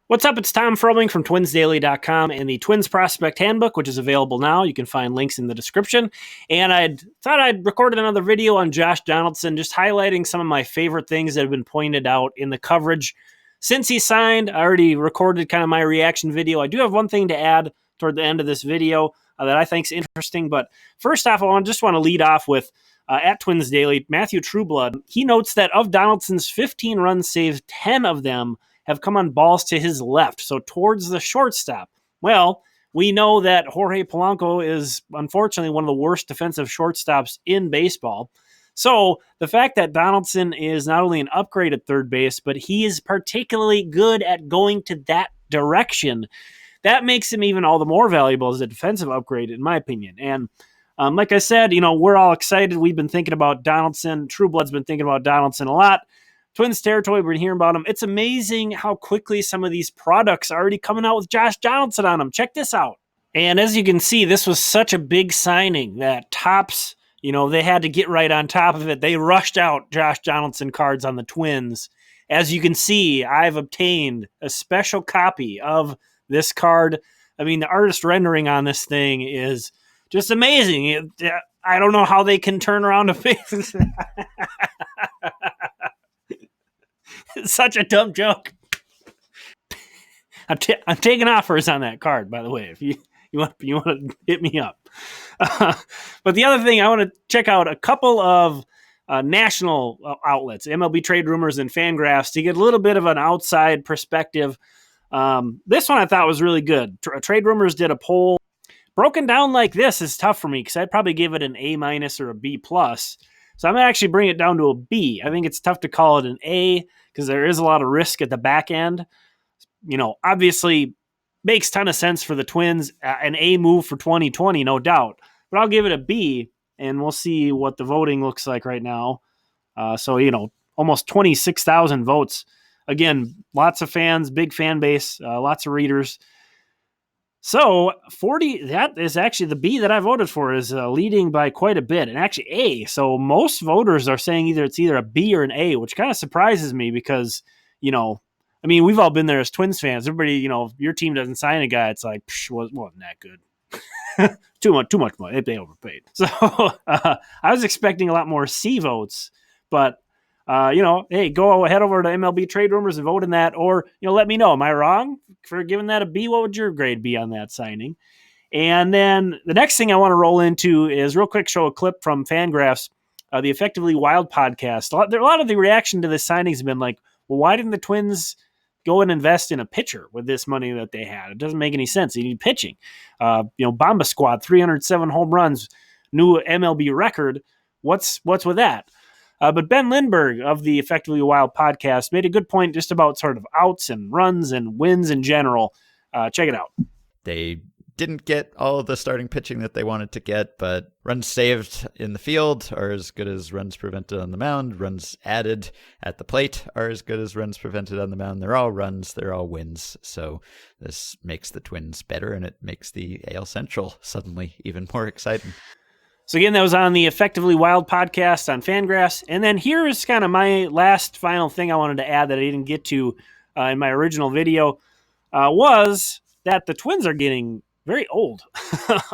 What's up? It's Tom Frobing from TwinsDaily.com and the Twins Prospect Handbook, which is available now. You can find links in the description. And I thought I'd recorded another video on Josh Donaldson, just highlighting some of my favorite things that have been pointed out in the coverage since he signed. I already recorded kind of my reaction video. I do have one thing to add toward the end of this video that I think is interesting. But first off, I just want to lead off with at Twins Daily, Matthew Trueblood. He notes that of Donaldson's 15 runs saved, 10 of them have come on balls to his left, so towards the shortstop. Well, we know that Jorge Polanco is unfortunately one of the worst defensive shortstops in baseball. So the fact that Donaldson is not only an upgrade at third base, but he is particularly good at going to that direction, that makes him even all the more valuable as a defensive upgrade, in my opinion. And like I said, we're all excited. We've been thinking about Donaldson. Trueblood's been thinking about Donaldson a lot. Twins territory, we're hearing about him. It's amazing how quickly some of these products are already coming out with Josh Donaldson on them. Check this out. And as you can see, this was such a big signing that Topps, they had to get right on top of it. They rushed out Josh Donaldson cards on the Twins. As you can see, I've obtained a special copy of this card. I mean, the artist rendering on this thing is just amazing. I don't know how they can turn around a face. It's such a dumb joke. I'm taking offers on that card, by the way, if you want to hit me up. But the other thing, I want to check out a couple of national outlets, MLB Trade Rumors and FanGraphs, to get a little bit of an outside perspective. This one I thought was really good. Trade Rumors did a poll. Broken down like this is tough for me because I'd probably give it an A- or a B+. So I'm going to actually bring it down to a B. I think it's tough to call it an A because there is a lot of risk at the back end. Obviously makes a ton of sense for the Twins. An A move for 2020, no doubt. But I'll give it a B, and we'll see what the voting looks like right now. So almost 26,000 votes. Again, lots of fans, big fan base, lots of readers. So 40, that is actually the B that I voted for, is leading by quite a bit, and actually A. So most voters are saying it's either a B or an A, which kind of surprises me because, we've all been there as Twins fans. Everybody, if your team doesn't sign a guy, it's like, wasn't that good. too much money. They overpaid. So I was expecting a lot more C votes, but hey, go head over to MLB Trade Rumors and vote in that, or, let me know. Am I wrong for giving that a B? What would your grade be on that signing? And then the next thing I want to roll into is real quick, show a clip from FanGraphs, the Effectively Wild podcast. A lot of the reaction to this signing has been like, well, why didn't the Twins go and invest in a pitcher with this money that they had? It doesn't make any sense. They need pitching. Bomba Squad, 307 home runs, new MLB record. What's with that? But Ben Lindbergh of the Effectively Wild podcast made a good point just about sort of outs and runs and wins in general. Check it out. They didn't get all of the starting pitching that they wanted to get, but runs saved in the field are as good as runs prevented on the mound. Runs added at the plate are as good as runs prevented on the mound. They're all runs. They're all wins. So this makes the Twins better, and it makes the AL Central suddenly even more exciting. So again, that was on the Effectively Wild podcast on FanGraphs. And then here is kind of my last final thing I wanted to add that I didn't get to in my original video, was that the Twins are getting very old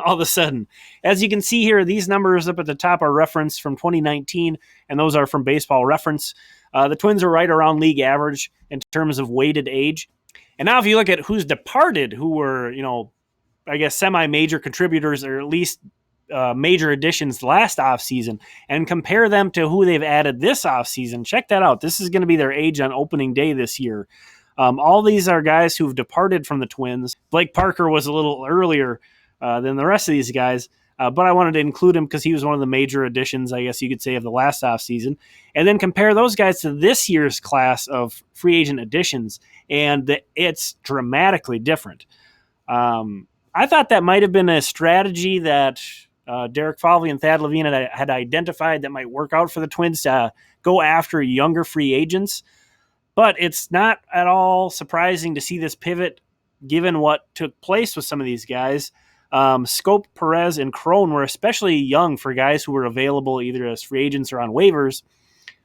all of a sudden. As you can see here, these numbers up at the top are referenced from 2019, and those are from Baseball Reference. The Twins are right around league average in terms of weighted age. And now if you look at who's departed, who were, I guess semi-major contributors, or at least major additions last offseason, and compare them to who they've added this offseason, check that out. This is going to be their age on opening day this year. All these are guys who've departed from the Twins. Blake Parker was a little earlier than the rest of these guys, but I wanted to include him because he was one of the major additions, I guess you could say, of the last offseason. And then compare those guys to this year's class of free agent additions, and it's dramatically different. I thought that might have been a strategy that Derek Falvey and Thad Levine had identified that might work out for the Twins to go after younger free agents. But it's not at all surprising to see this pivot given what took place with some of these guys. Scope, Perez, and Crone were especially young for guys who were available either as free agents or on waivers.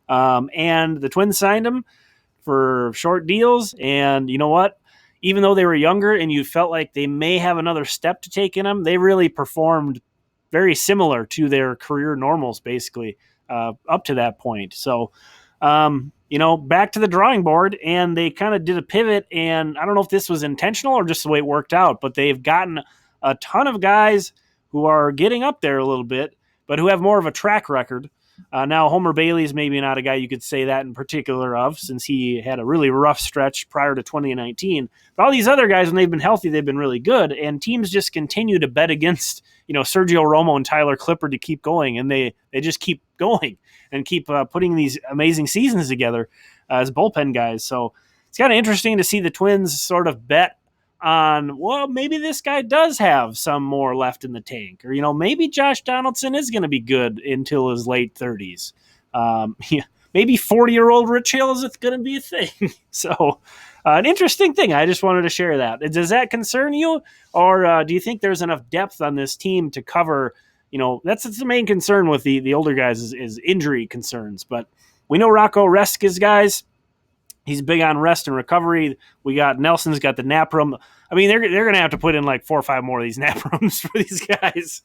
And the Twins signed them for short deals. And you know what? even though they were younger and you felt like they may have another step to take in them, they really performed very similar to their career normals, basically, up to that point. So, back to the drawing board, and they kind of did a pivot, and I don't know if this was intentional or just the way it worked out, but they've gotten a ton of guys who are getting up there a little bit, but who have more of a track record. Now, Homer Bailey is maybe not a guy you could say that in particular of, since he had a really rough stretch prior to 2019. But all these other guys, when they've been healthy, they've been really good, and teams just continue to bet against, Sergio Romo and Tyler Clippard to keep going, and they just keep going and keep putting these amazing seasons together as bullpen guys. So it's kind of interesting to see the Twins sort of bet on, well, maybe this guy does have some more left in the tank, or maybe Josh Donaldson is going to be good until his late 30s. Maybe 40-year-old Rich Hill is going to be a thing. So an interesting thing. I just wanted to share that. Does that concern you, or do you think there's enough depth on this team to cover? That's the main concern with the older guys is injury concerns. But we know Rocco rests his guys. He's big on rest and recovery. We got Nelson's got the nap room. I mean, they're going to have to put in like 4 or 5 more of these nap rooms for these guys.